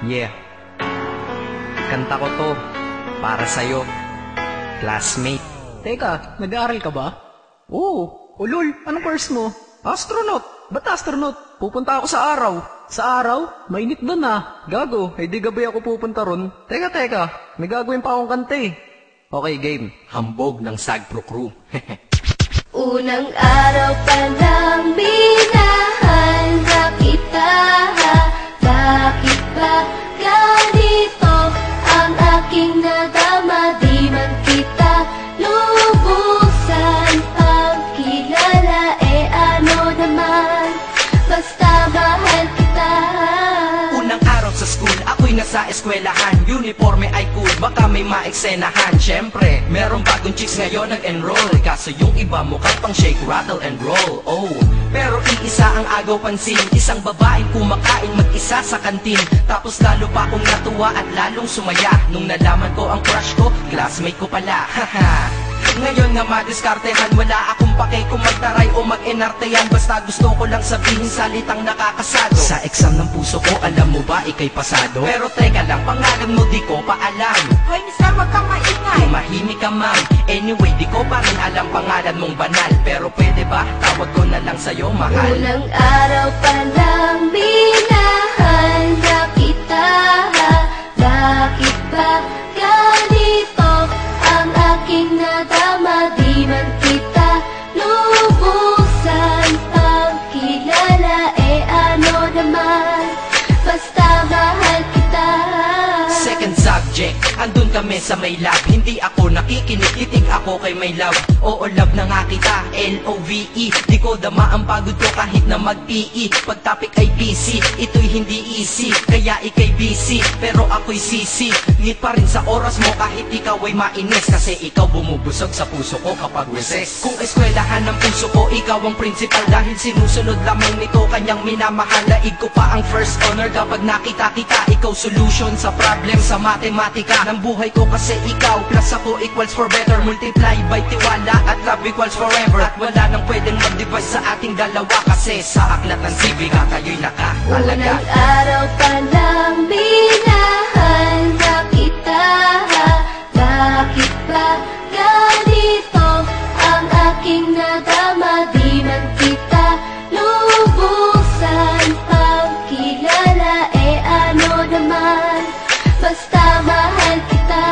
Yeah, kanta ko to para sa'yo, classmate. Teka, nag-aaral ka ba? Oo. Ulol, anong course mo? Astronaut. Ba't astronaut? Pupunta ako sa araw. Sa araw? Mainit doon ah. Gago, di gabi ako pupunta ron. Teka, may gagawin pa akong kanta eh. Okay, game. Hambog ng Sagpro Crew. Unang araw pa lang minahal na kita. Bakit ba ganito ang aking nadama? Di man kita lubusan pagkilala. Ano naman, basta mahal kita. Unang araw sa school, ako'y nasa eskwelahan. Uniforme ay cool, baka may maeksenahan. Siyempre, merong bagong chicks ngayon nag-enroll. Kaso yung iba mukha pang shake, rattle and roll. Oh, pero iisa ang agaw pansin. Isang babaeng kumakain mag-isa sa kantin. Tapos lalo pa akong natuwa at lalong sumaya nung nalaman ko ang crush ko, classmate ko pala. Haha. Ngayon nga madiskartehan, wala akong pake kung magtaray o mag-enartehan. Basta gusto ko lang sabihin salitang nakakasado. Sa exam ng puso ko, alam mo ba, ikay pasado? Pero teka lang, pangalan mo di ko pa alam. Hoy, mister, wag kang maingay. Tumahimik ka ma'am. Anyway, di ko pa rin alam pangalan mong banal. Pero pwede ba, tawag ko na lang sa'yo, mahal. Unang araw pa lang minahal na kita. Bakit ba ganito ang aking nadama? Di man kita lubusan pagkilala. Ano naman, basta mahal kita. Second subject, andun kami sa may lab. Hindi ako nakikinig, titig ako kay may love. Oo, love na nga kita, L-O-V-E. Di ko dama ang pagod ko kahit na mag-PE. Pag topic ay busy, ito'y hindi easy. Kaya ikay busy, pero ako'y sisi. Ngit pa rin sa oras mo kahit ikaw ay mainis. Kasi ikaw bumubusog sa puso ko kapag recess. Kung eskwelahan ng puso ko, ikaw ang principal. Dahil sinusunod lamang nito kanyang minamahal. Laig ko pa ang first honor kapag nakita kita. Ikaw solution sa problem sa matematika ng buhay ko. Kasi ikaw plus ako equals for better. Multiply by tiwala at love equals forever. At wala nang pwedeng mag-divide sa ating dalawa. Kasi sa aklat ng sibika kayo'y nakahalaga. Unang araw pa lang minahal na kita. Bakit ba ganito ang aking nadama? Di man kita lubusan pagkilala. Ano naman, basta mahal kita.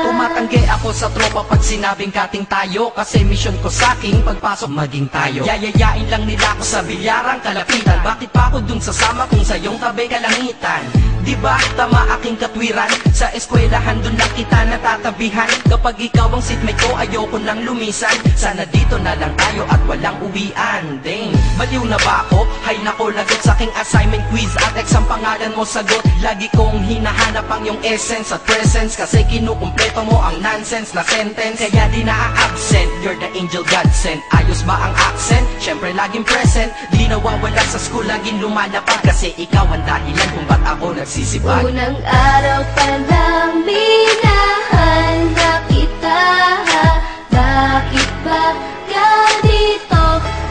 Tumatanggi ako sa tropa pag sinabing kating tayo. Kasi mission ko sa'king pagpasok maging tayo. Yayayain lang nila ako sa bilyarang kalapitan. Bakit pa ako dun sasama kung sa iyong tabi kalangitan? Diba tama aking katwiran? Sa eskwelahan dun lang kita natatabihan. Kapag ikaw ang seatmate ko, ayoko nang lumisan. Sana dito na lang tayo at walang uwian. Dang, baliw na ba ako? Hay nako, lagot sa aking assignment quiz at exam pangalan mo sagot. Lagi kong hinahanap ang iyong essence at presence. Kasi kinukumpleto mo ang nonsense na sentence. Kaya di na-absent, you're the angel God sent. Ayos ba ang accent? Syempre laging present. Di nawawala sa school, laging lumalapag. Kasi ikaw ang dahilan kung ba't ako nagsisipag. Unang araw pa lang minahal na kita. Bakit ba ganito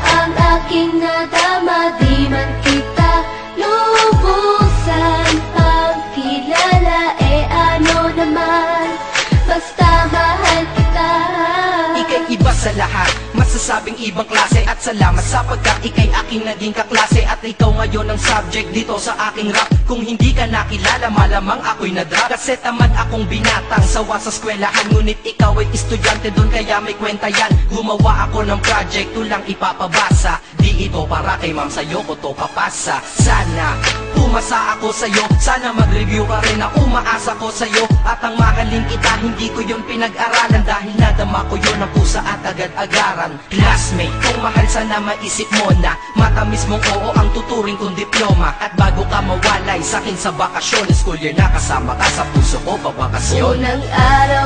ang aking nadama? Di man kita lubusan pagkilala. Ano naman, basta mahal kita. Ika'y iba sa lahat, masasabing ibang klase. At salamat sapagkat ika'y aking naging kaklase. At ikaw ngayon ang subject dito sa aking rap. Kung hindi ka nakilala, malamang ako'y na-drop. Kasi tamad akong binatang sawa sa eskwelahan. Ngunit ikaw ay estudyante dun, kaya may kwenta yan. Gumawa ako ng project, tulang ipapabasa. Di ito para kay ma'am, sa'yo ko to papasa. Sana pumasa ako sa'yo, sana mag-review ka rin na umaasa ko sa'yo. At ang mahalin kita, hindi ko yun pinag-aralan. Dahil nadama ko yun ang pusa at agad-agaran. Classmate, kung mahal sana maisip mo na matamis mong oo ang tuturing kong diploma. At bago ka mawalay sa'kin sa bakasyon, school year na kasama ka sa puso ko pabakasyon. Unang araw